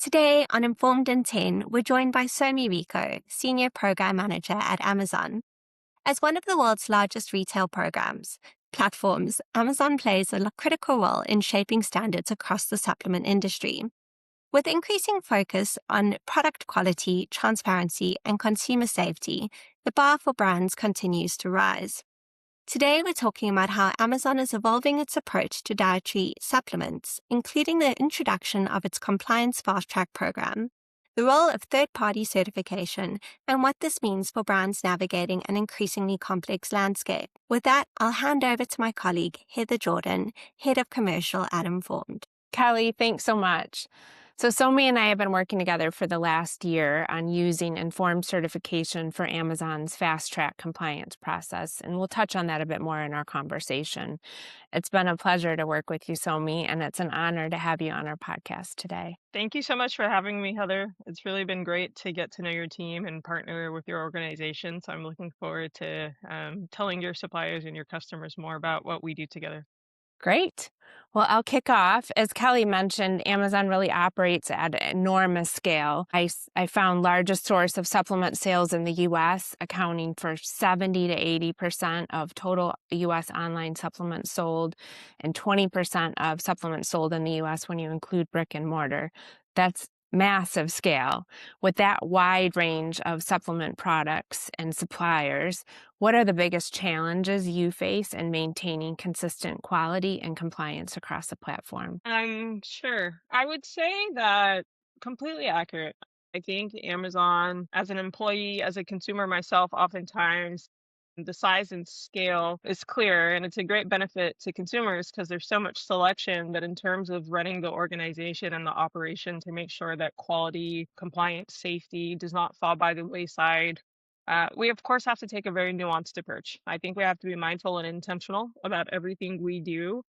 Today on Informed in 10, we're joined by Somie Rico, Senior Program Manager at Amazon. As one of the world's largest retail platforms, Amazon plays a critical role in shaping standards across the supplement industry. With increasing focus on product quality, transparency, and consumer safety, the bar for brands continues to rise. Today, we're talking about how Amazon is evolving its approach to dietary supplements, including the introduction of its Compliance Fast Track program, the role of third-party certification, and what this means for brands navigating an increasingly complex landscape. With that, I'll hand over to my colleague, Heather Jordan, Head of Commercial at Informed. Kelly, thanks so much. So Somie and I have been working together for the last year on using Informed certification for Amazon's fast track compliance process, and we'll touch on that a bit more in our conversation. It's been a pleasure to work with you, Somie, and it's an honor to have you on our podcast today. Thank you so much for having me, Heather. It's really been great to get to know your team and partner with your organization. So I'm looking forward to telling your suppliers and your customers more about what we do together. Great. Well, I'll kick off. As Kelly mentioned, Amazon really operates at an enormous scale. I found largest source of supplement sales in the U.S., accounting for 70 to 80% of total U.S. online supplements sold and 20% of supplements sold in the U.S. when you include brick and mortar. That's massive scale. With that wide range of supplement products and suppliers, what are the biggest challenges you face in maintaining consistent quality and compliance across the platform? Sure. I would say that completely accurate. I think Amazon, as an employee, as a consumer myself, oftentimes the size and scale is clear, and it's a great benefit to consumers because there's so much selection. But in terms of running the organization and the operation to make sure that quality, compliance, safety does not fall by the wayside, we of course have to take a very nuanced approach. I think we have to be mindful and intentional about everything we do.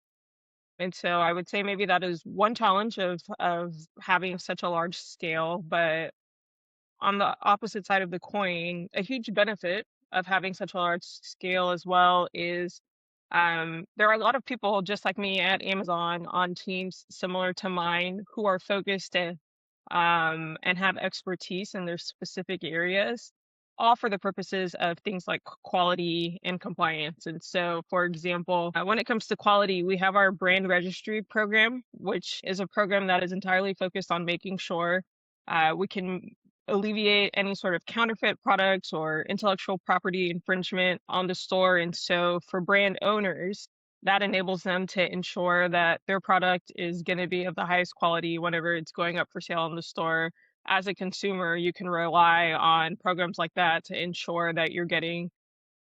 And so I would say maybe that is one challenge of having such a large scale. But on the opposite side of the coin, a huge benefit of having such a large scale as well is there are a lot of people just like me at Amazon on teams similar to mine who are focused and have expertise in their specific areas, all for the purposes of things like quality and compliance. And so, for example, when it comes to quality, we have our brand registry program, which is a program that is entirely focused on making sure we can alleviate any sort of counterfeit products or intellectual property infringement on the store. And so for brand owners, that enables them to ensure that their product is going to be of the highest quality whenever it's going up for sale in the store. As a consumer, you can rely on programs like that to ensure that you're getting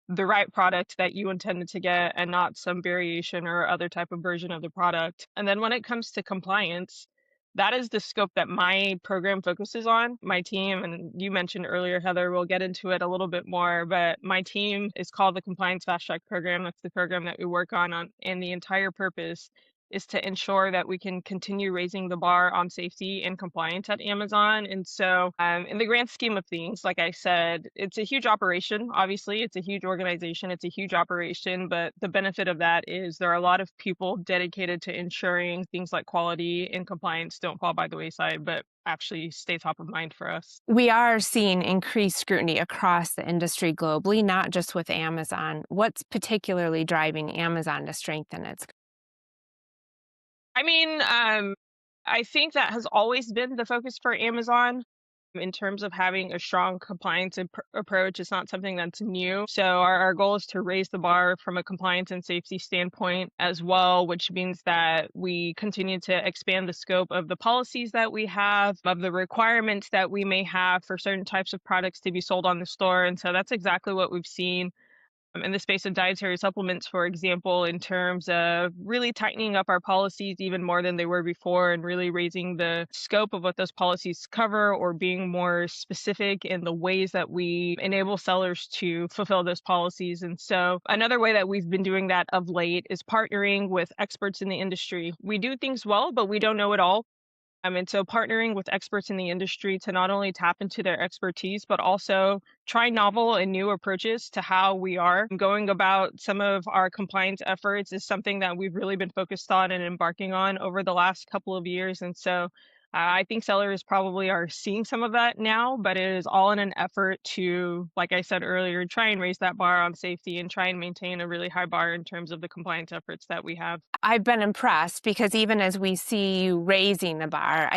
the right product that you intended to get and not some variation or other type of version of the product. And then when it comes to compliance, that is the scope that my program focuses on. My team, and you mentioned earlier, Heather, we'll get into it a little bit more, but my team is called the Compliance Fast Track program. That's the program that we work on, and the entire purpose is to ensure that we can continue raising the bar on safety and compliance at Amazon. And so in the grand scheme of things, like I said, it's a huge operation. Obviously, it's a huge organization. It's a huge operation. But the benefit of that is there are a lot of people dedicated to ensuring things like quality and compliance don't fall by the wayside, but actually stay top of mind for us. We are seeing increased scrutiny across the industry globally, not just with Amazon. What's particularly driving Amazon to strengthen its? I think that has always been the focus for Amazon in terms of having a strong compliance approach. It's not something that's new. So our goal is to raise the bar from a compliance and safety standpoint as well, which means that we continue to expand the scope of the policies that we have, of the requirements that we may have for certain types of products to be sold on the store. And so that's exactly what we've seen in the space of dietary supplements, for example, in terms of really tightening up our policies even more than they were before and really raising the scope of what those policies cover or being more specific in the ways that we enable sellers to fulfill those policies. And so another way that we've been doing that of late is partnering with experts in the industry. We do things well, but we don't know it all. And so partnering with experts in the industry to not only tap into their expertise, but also try novel and new approaches to how we are going about some of our compliance efforts is something that we've really been focused on and embarking on over the last couple of years. And so I think sellers probably are seeing some of that now, but it is all in an effort to, like I said earlier, try and raise that bar on safety and try and maintain a really high bar in terms of the compliance efforts that we have. I've been impressed because even as we see you raising the bar,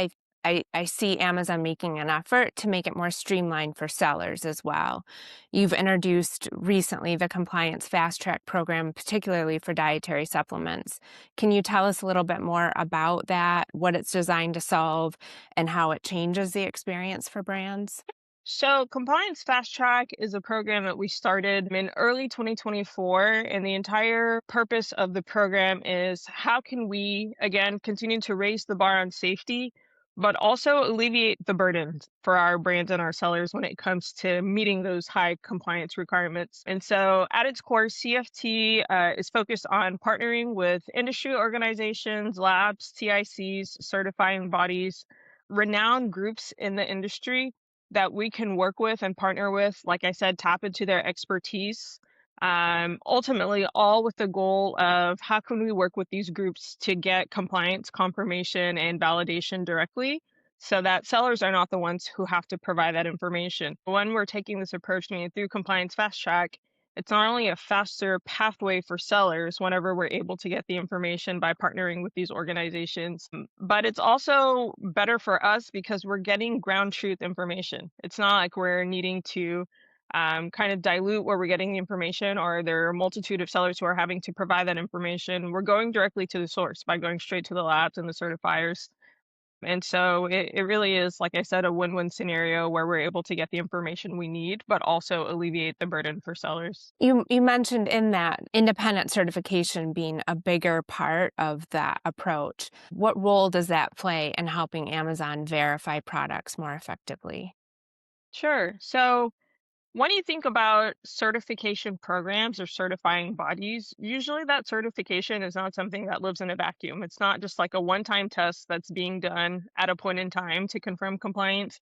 I see Amazon making an effort to make it more streamlined for sellers as well. You've introduced recently the Compliance Fast Track program, particularly for dietary supplements. Can you tell us a little bit more about that, what it's designed to solve, and how it changes the experience for brands? So, Compliance Fast Track is a program that we started in early 2024. And the entire purpose of the program is how can we, again, continue to raise the bar on safety, but also alleviate the burden for our brands and our sellers when it comes to meeting those high compliance requirements. And so, at its core, CFT is focused on partnering with industry organizations, labs, TICs, certifying bodies, renowned groups in the industry that we can work with and partner with, like I said, tap into their expertise. Ultimately, all with the goal of how can we work with these groups to get compliance confirmation and validation directly so that sellers are not the ones who have to provide that information. When we're taking this approach, meaning through Compliance Fast Track, it's not only a faster pathway for sellers whenever we're able to get the information by partnering with these organizations, but it's also better for us because we're getting ground truth information. It's not like we're needing to kind of dilute where we're getting the information, or there are a multitude of sellers who are having to provide that information. We're going directly to the source by going straight to the labs and the certifiers. And so it really is, like I said, a win-win scenario where we're able to get the information we need, but also alleviate the burden for sellers. You mentioned in that independent certification being a bigger part of that approach. What role does that play in helping Amazon verify products more effectively? Sure. So when you think about certification programs or certifying bodies, usually that certification is not something that lives in a vacuum. It's not just like a one time test that's being done at a point in time to confirm compliance.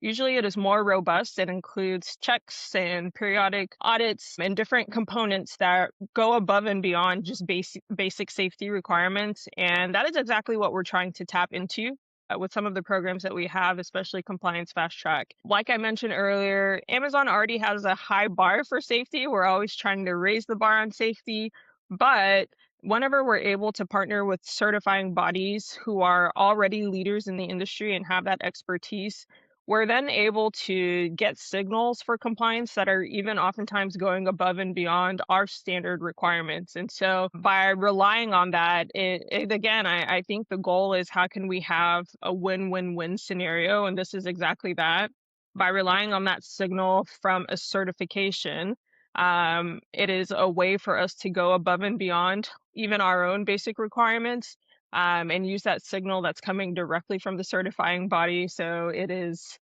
Usually it is more robust. It includes checks and periodic audits and different components that go above and beyond just basic safety requirements. And that is exactly what we're trying to tap into with some of the programs that we have, especially Compliance Fast Track. Like I mentioned earlier, Amazon already has a high bar for safety. We're always trying to raise the bar on safety. But whenever we're able to partner with certifying bodies who are already leaders in the industry and have that expertise, we're then able to get signals for compliance that are even oftentimes going above and beyond our standard requirements. And so by relying on that, it again, I think the goal is how can we have a win-win-win scenario? And this is exactly that. By relying on that signal from a certification, it is a way for us to go above and beyond even our own basic requirements, and use that signal that's coming directly from the certifying body. So it is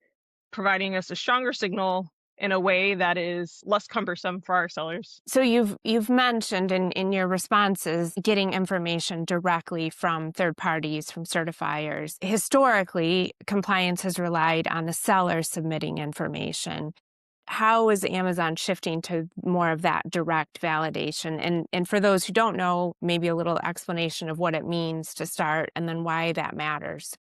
providing us a stronger signal in a way that is less cumbersome for our sellers. So you've mentioned in your responses getting information directly from third parties, from certifiers. Historically, compliance has relied on the seller submitting information. How is Amazon shifting to more of that direct validation? And for those who don't know, maybe a little explanation of what it means to start and then why that matters.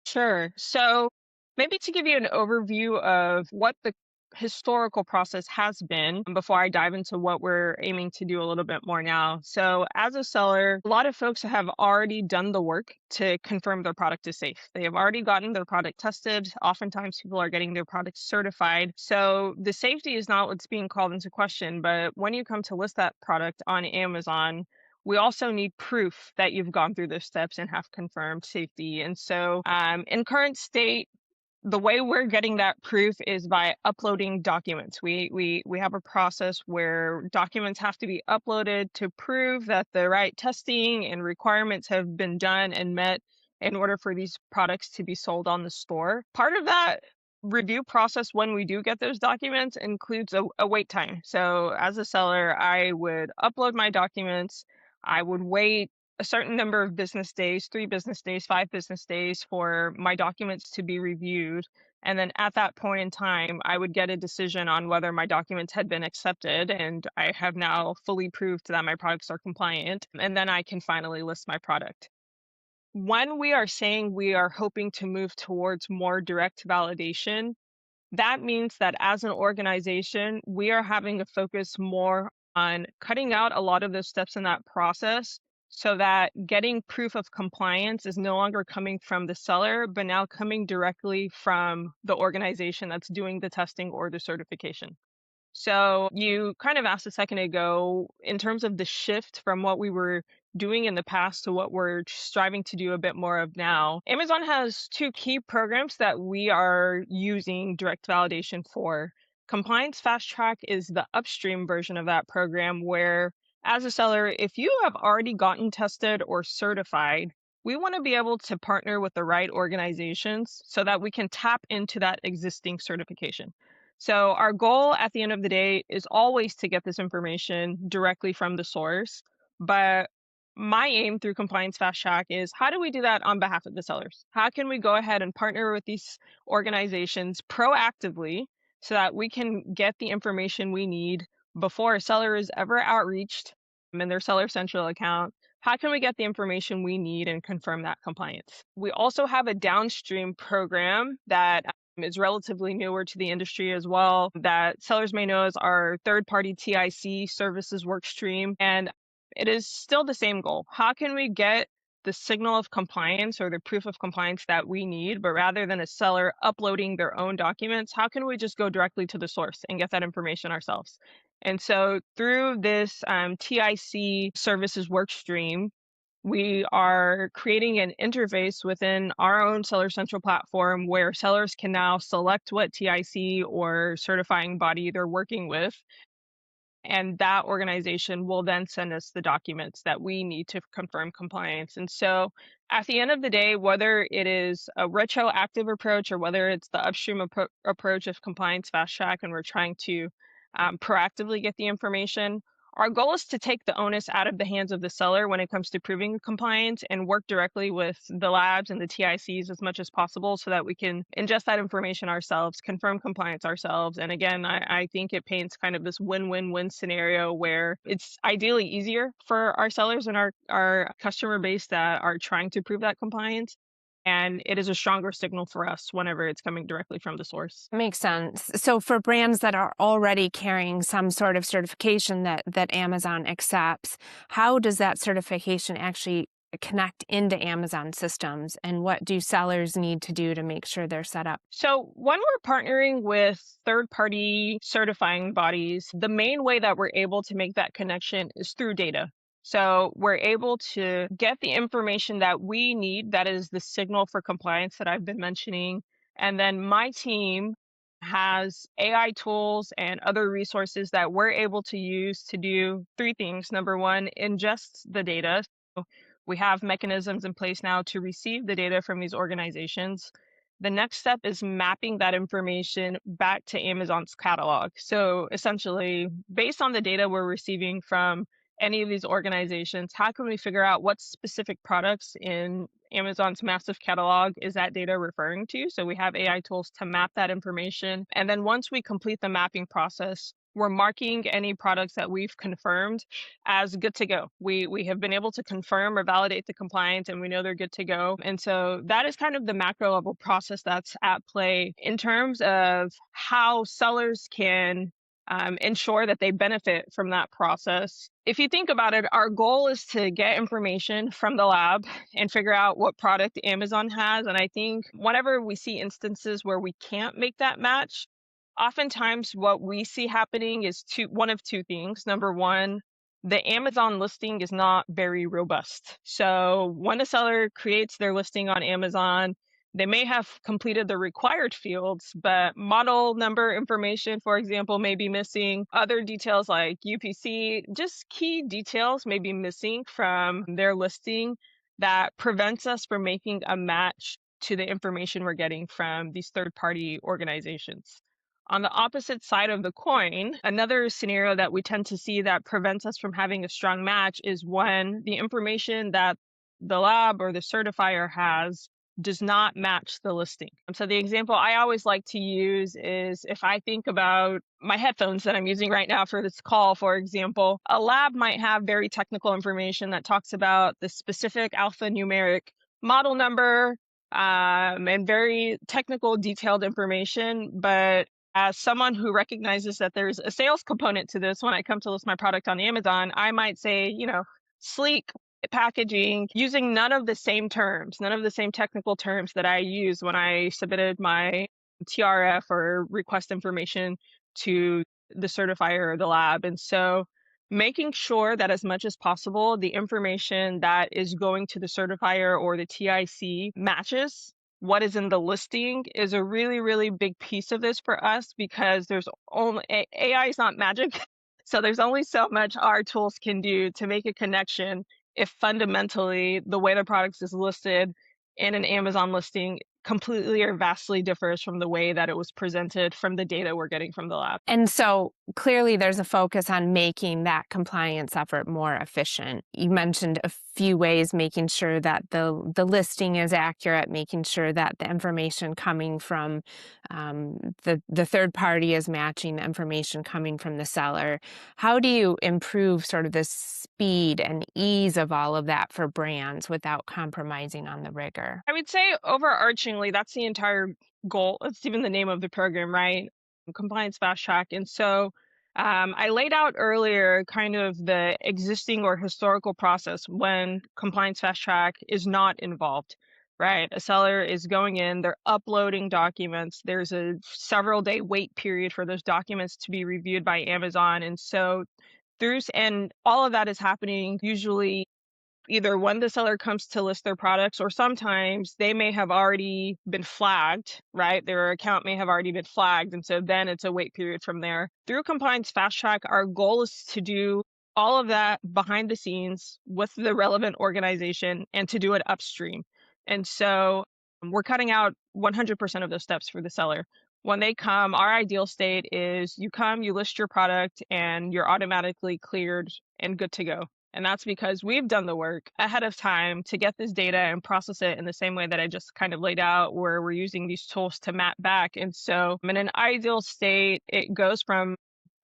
Sure. So maybe to give you an overview of what the historical process has been before I dive into what we're aiming to do a little bit more now. So as a seller, a lot of folks have already done the work to confirm their product is safe. They have already gotten their product tested. Oftentimes people are getting their products certified. So the safety is not what's being called into question, but when you come to list that product on Amazon, we also need proof that you've gone through those steps and have confirmed safety. And so, in current state, the way we're getting that proof is by uploading documents. We have a process where documents have to be uploaded to prove that the right testing and requirements have been done and met in order for these products to be sold on the store. Part of that review process when we do get those documents includes a wait time. So as a seller, I would upload my documents. I would wait a certain number of business days, 3 business days, 5 business days, for my documents to be reviewed. And then at that point in time, I would get a decision on whether my documents had been accepted. And I have now fully proved that my products are compliant. And then I can finally list my product. When we are saying we are hoping to move towards more direct validation, that means that as an organization, we are having to focus more on cutting out a lot of those steps in that process so that getting proof of compliance is no longer coming from the seller, but now coming directly from the organization that's doing the testing or the certification. So you kind of asked a second ago in terms of the shift from what we were doing in the past to what we're striving to do a bit more of now. Amazon has two key programs that we are using direct validation for. Compliance Fast Track is the upstream version of that program where, as a seller, if you have already gotten tested or certified, we want to be able to partner with the right organizations so that we can tap into that existing certification. So our goal at the end of the day is always to get this information directly from the source. But my aim through Compliance Fast Track is how do we do that on behalf of the sellers? How can we go ahead and partner with these organizations proactively so that we can get the information we need before a seller is ever outreached in their Seller Central account? How can we get the information we need and confirm that compliance? We also have a downstream program that is relatively newer to the industry as well, that sellers may know as our third-party TIC services workstream. And it is still the same goal. How can we get the signal of compliance or the proof of compliance that we need, but rather than a seller uploading their own documents, how can we just go directly to the source and get that information ourselves? And so through this TIC services workstream, we are creating an interface within our own Seller Central platform where sellers can now select what TIC or certifying body they're working with. And that organization will then send us the documents that we need to confirm compliance. And so at the end of the day, whether it is a retroactive approach or whether it's the upstream approach of Compliance Fast Track and we're trying to proactively get the information, our goal is to take the onus out of the hands of the seller when it comes to proving compliance and work directly with the labs and the TICs as much as possible so that we can ingest that information ourselves, confirm compliance ourselves. And again, I think it paints kind of this win-win-win scenario where it's ideally easier for our sellers and our customer base that are trying to prove that compliance. And it is a stronger signal for us whenever it's coming directly from the source. Makes sense. So for brands that are already carrying some sort of certification that Amazon accepts, how does that certification actually connect into Amazon systems, and what do sellers need to do to make sure they're set up? So when we're partnering with third-party certifying bodies, the main way that we're able to make that connection is through data. So we're able to get the information that we need, that is the signal for compliance that I've been mentioning. And then my team has AI tools and other resources that we're able to use to do three things. Number one, ingest the data. So we have mechanisms in place now to receive the data from these organizations. The next step is mapping that information back to Amazon's catalog. So essentially, based on the data we're receiving from any of these organizations, how can we figure out what specific products in Amazon's massive catalog is that data referring to? So we have AI tools to map that information. And then once we complete the mapping process, we're marking any products that we've confirmed as good to go. We have been able to confirm or validate the compliance and we know they're good to go. And so that is kind of the macro level process that's at play in terms of how sellers can ensure that they benefit from that process. If you think about it, our goal is to get information from the lab and figure out what product Amazon has. And I think whenever we see instances where we can't make that match, oftentimes what we see happening is one of two things. Number one, the Amazon listing is not very robust. So when a seller creates their listing on Amazon, they may have completed the required fields, but model number information, for example, may be missing. Other details like UPC, just key details may be missing from their listing that prevents us from making a match to the information we're getting from these third-party organizations. On the opposite side of the coin, another scenario that we tend to see that prevents us from having a strong match is when the information that the lab or the certifier has does not match the listing. So the example I always like to use is if I think about my headphones that I'm using right now for this call, for example, a lab might have very technical information that talks about the specific alphanumeric model number, and very technical, detailed information. But as someone who recognizes that there's a sales component to this, when I come to list my product on Amazon, I might say, sleek packaging, using none of the same terms, none of the same technical terms that I use when I submitted my TRF or request information to the certifier or the lab. And so making sure that as much as possible, the information that is going to the certifier or the TIC matches what is in the listing is a really, really big piece of this for us, because there's only AI is not magic. So there's only so much our tools can do to make a connection if fundamentally the way the product is listed in an Amazon listing completely or vastly differs from the way that it was presented from the data we're getting from the lab. And so clearly there's a focus on making that compliance effort more efficient. You mentioned a few ways, making sure that the listing is accurate, making sure that the information coming from the third party is matching the information coming from the seller. How do you improve sort of the speed and ease of all of that for brands without compromising on the rigor? I would say overarchingly, that's the entire goal. It's even the name of the program, right? Compliance Fast Track. And so I laid out earlier kind of the existing or historical process when Compliance Fast Track is not involved, right? A seller is going in, they're uploading documents. There's a several day wait period for those documents to be reviewed by Amazon. And so and all of that is happening usually either when the seller comes to list their products, or sometimes they may have already been flagged, right? Their account may have already been flagged. And so then it's a wait period from there. Through Compliance Fast Track, our goal is to do all of that behind the scenes with the relevant organization and to do it upstream. And so we're cutting out 100% of those steps for the seller. When they come, our ideal state is you come, you list your product, and you're automatically cleared and good to go. And that's because we've done the work ahead of time to get this data and process it in the same way that I just kind of laid out, where we're using these tools to map back. And so in an ideal state, it goes from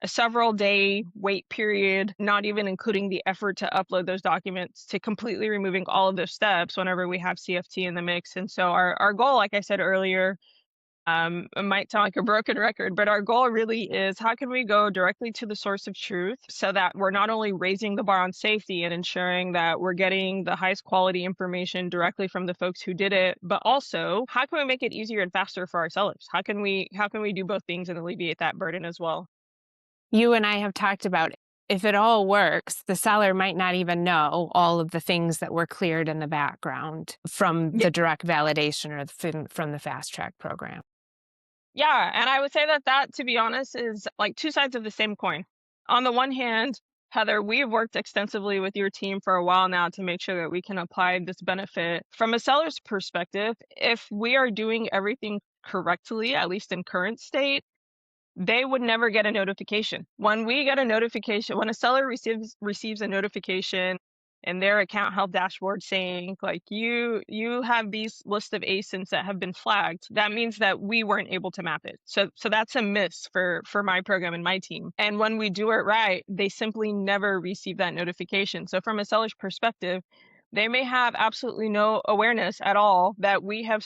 a several day wait period, not even including the effort to upload those documents, to completely removing all of those steps whenever we have CFT in the mix. And so our goal, like I said earlier, it might sound like a broken record, but our goal really is, how can we go directly to the source of truth so that we're not only raising the bar on safety and ensuring that we're getting the highest quality information directly from the folks who did it, but also how can we make it easier and faster for our sellers? How can we do both things and alleviate that burden as well? You and I have talked about, if it all works, the seller might not even know all of the things that were cleared in the background from the direct validation or from the fast track program. Yeah, and I would say that, to be honest, is like two sides of the same coin. On the one hand, Heather, we've worked extensively with your team for a while now to make sure that we can apply this benefit. From a seller's perspective, if we are doing everything correctly, at least in current state, they would never get a notification. When we get a notification, when a seller receives a notification in their account health dashboard saying, like, you have these list of ASINs that have been flagged, that means that we weren't able to map it. So that's a miss for my program and my team. And when we do it right, they simply never receive that notification. So from a seller's perspective, they may have absolutely no awareness at all that we have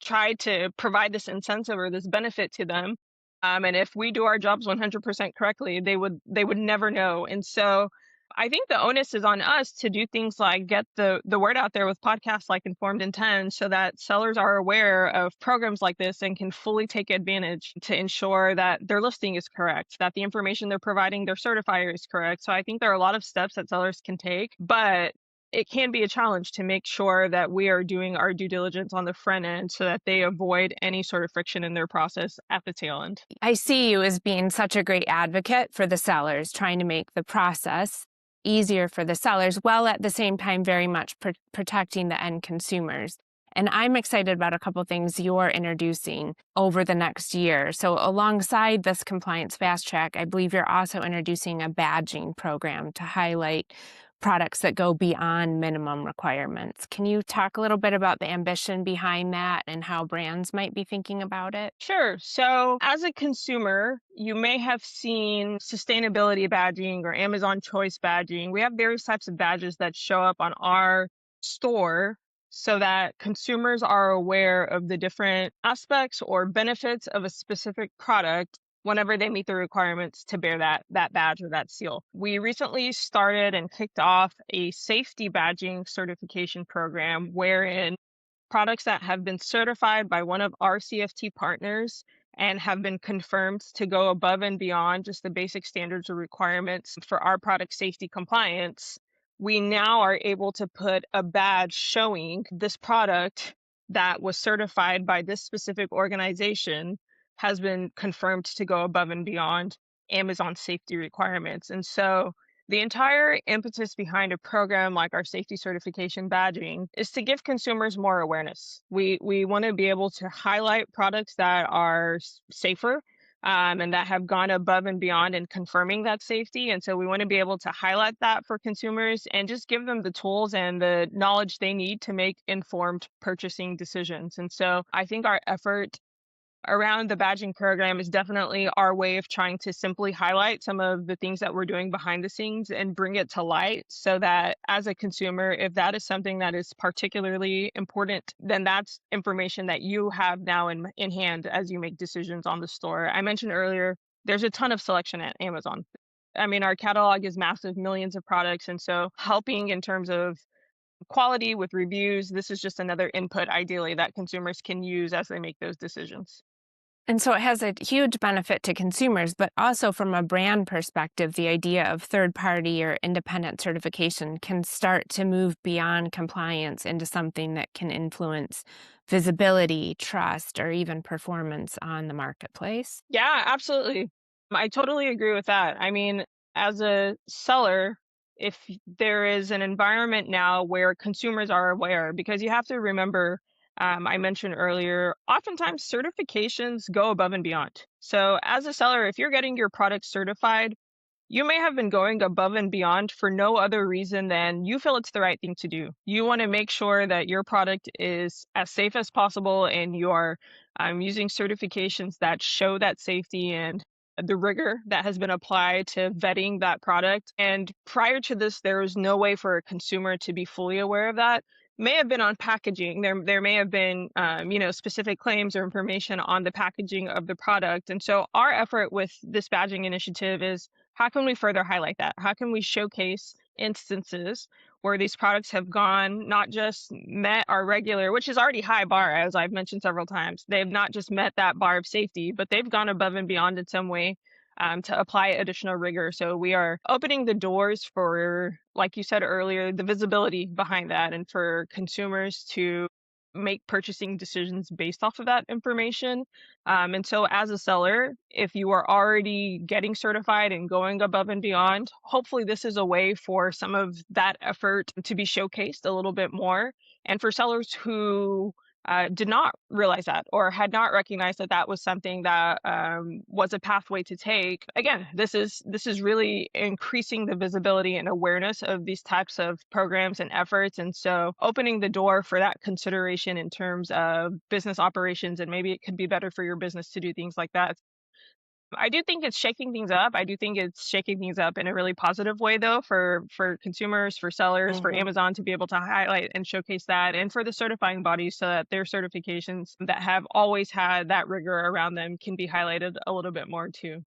tried to provide this incentive or this benefit to them. And if we do our jobs 100% correctly, they would never know. And so I think the onus is on us to do things like get the word out there with podcasts like Informed Intent, so that sellers are aware of programs like this and can fully take advantage to ensure that their listing is correct, that the information they're providing their certifier is correct. So I think there are a lot of steps that sellers can take, but it can be a challenge to make sure that we are doing our due diligence on the front end so that they avoid any sort of friction in their process at the tail end. I see you as being such a great advocate for the sellers, trying to make the process easier for the sellers, while at the same time very much protecting the end consumers. And I'm excited about a couple things you're introducing over the next year. So alongside this Compliance Fast Track, I believe you're also introducing a badging program to highlight products that go beyond minimum requirements. Can you talk a little bit about the ambition behind that and how brands might be thinking about it? Sure. So as a consumer, you may have seen sustainability badging or Amazon Choice badging. We have various types of badges that show up on our store so that consumers are aware of the different aspects or benefits of a specific product whenever they meet the requirements to bear that badge or that seal. We recently started and kicked off a safety badging certification program wherein products that have been certified by one of our CFT partners and have been confirmed to go above and beyond just the basic standards or requirements for our product safety compliance, we now are able to put a badge showing this product that was certified by this specific organization has been confirmed to go above and beyond Amazon safety requirements. And so the entire impetus behind a program like our safety certification badging is to give consumers more awareness. We want to be able to highlight products that are safer and that have gone above and beyond in confirming that safety. And so we want to be able to highlight that for consumers and just give them the tools and the knowledge they need to make informed purchasing decisions. And so I think our effort around the badging program is definitely our way of trying to simply highlight some of the things that we're doing behind the scenes and bring it to light so that as a consumer, if that is something that is particularly important, then that's information that you have now in hand as you make decisions on the store. I mentioned earlier, there's a ton of selection at Amazon. I mean, our catalog is massive, millions of products. And so helping in terms of quality with reviews, this is just another input ideally that consumers can use as they make those decisions. And so it has a huge benefit to consumers, but also from a brand perspective, the idea of third party or independent certification can start to move beyond compliance into something that can influence visibility, trust, or even performance on the marketplace. Yeah, absolutely. I totally agree with that. I mean, as a seller, if there is an environment now where consumers are aware, because you have to remember, I mentioned earlier, oftentimes certifications go above and beyond. So, as a seller, if you're getting your product certified, you may have been going above and beyond for no other reason than you feel it's the right thing to do. You want to make sure that your product is as safe as possible and you are using certifications that show that safety and the rigor that has been applied to vetting that product. And prior to this, there was no way for a consumer to be fully aware of that. May have been on packaging. There may have been specific claims or information on the packaging of the product. And so our effort with this badging initiative is how can we further highlight that? How can we showcase instances where these products have gone, not just met our regular, which is already high bar, as I've mentioned several times. They've not just met that bar of safety, but they've gone above and beyond in some way to apply additional rigor. So we are opening the doors for, like you said earlier, the visibility behind that and for consumers to make purchasing decisions based off of that information. And so as a seller, if you are already getting certified and going above and beyond, hopefully this is a way for some of that effort to be showcased a little bit more. And for sellers who did not realize that or had not recognized that that was something that was a pathway to take. Again, this is really increasing the visibility and awareness of these types of programs and efforts. And so opening the door for that consideration in terms of business operations, and maybe it could be better for your business to do things like that. I do think it's shaking things up. I do think it's shaking things up in a really positive way, though, for consumers, for sellers, for Amazon to be able to highlight and showcase that, and for the certifying bodies so that their certifications that have always had that rigor around them can be highlighted a little bit more too.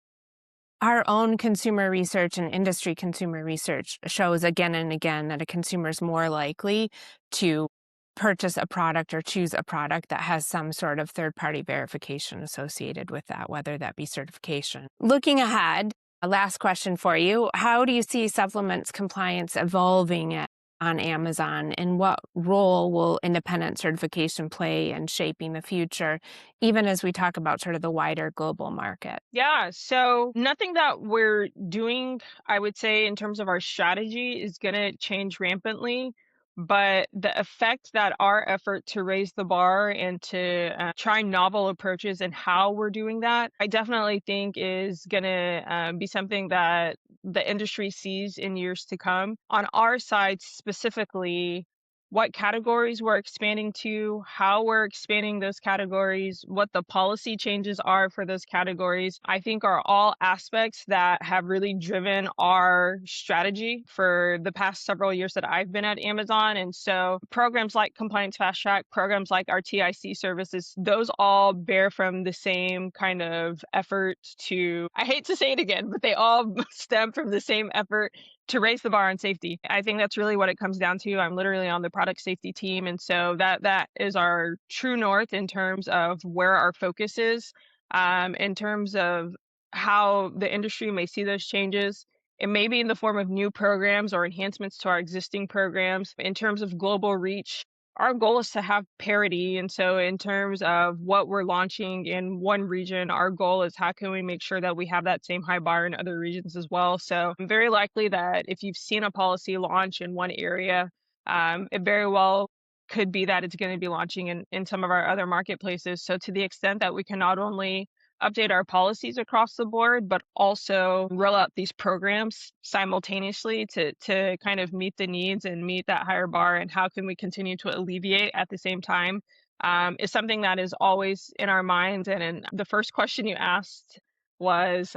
Our own consumer research and industry consumer research shows again and again that a consumer is more likely to purchase a product or choose a product that has some sort of third-party verification associated with that, whether that be certification. Looking ahead, a last question for you. How do you see supplements compliance evolving on Amazon, and what role will independent certification play in shaping the future, even as we talk about sort of the wider global market? Yeah, so nothing that we're doing, I would say, in terms of our strategy is going to change rampantly. But the effect that our effort to raise the bar and to try novel approaches and how we're doing that, I definitely think is going to be something that the industry sees in years to come. On our side specifically, what categories we're expanding to, how we're expanding those categories, what the policy changes are for those categories, I think are all aspects that have really driven our strategy for the past several years that I've been at Amazon. And so programs like Compliance Fast Track, programs like our TIC services, those all bear from the same kind of effort to, I hate to say it again, but they all stem from the same effort to raise the bar on safety. I think that's really what it comes down to. I'm literally on the product safety team. And so that is our true north in terms of where our focus is, in terms of how the industry may see those changes. It may be in the form of new programs or enhancements to our existing programs. In terms of global reach, our goal is to have parity. And so in terms of what we're launching in one region, our goal is how can we make sure that we have that same high bar in other regions as well. So I'm very likely that if you've seen a policy launch in one area, it very well could be that it's going to be launching in some of our other marketplaces. So to the extent that we can not only update our policies across the board, but also roll out these programs simultaneously to kind of meet the needs and meet that higher bar, and how can we continue to alleviate at the same time, is something that is always in our minds. And the first question you asked was,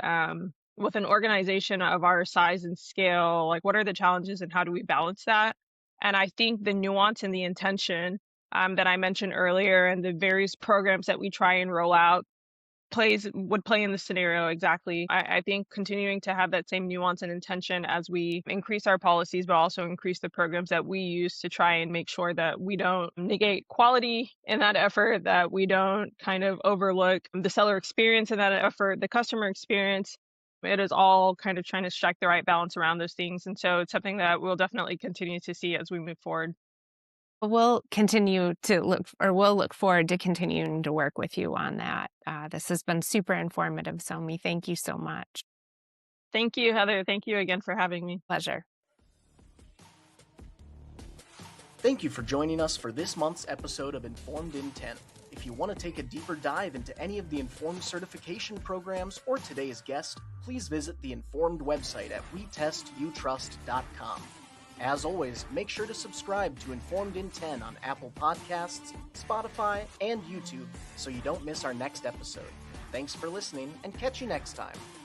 with an organization of our size and scale, like what are the challenges and how do we balance that? And I think the nuance and the intention that I mentioned earlier and the various programs that we try and roll out would play in the scenario exactly. I think continuing to have that same nuance and intention as we increase our policies, but also increase the programs that we use to try and make sure that we don't negate quality in that effort, that we don't kind of overlook the seller experience in that effort, the customer experience. It is all kind of trying to strike the right balance around those things. And so it's something that we'll definitely continue to see as we move forward. We'll look forward to continuing to work with you on that. This has been super informative, Somie. Thank you so much. Thank you, Heather. Thank you again for having me. Pleasure. Thank you for joining us for this month's episode of Informed in 10. If you want to take a deeper dive into any of the Informed certification programs or today's guest, please visit the Informed website at WeTestYouTrust.com. As always, make sure to subscribe to Informed in 10 on Apple Podcasts, Spotify, and YouTube so you don't miss our next episode. Thanks for listening, and catch you next time.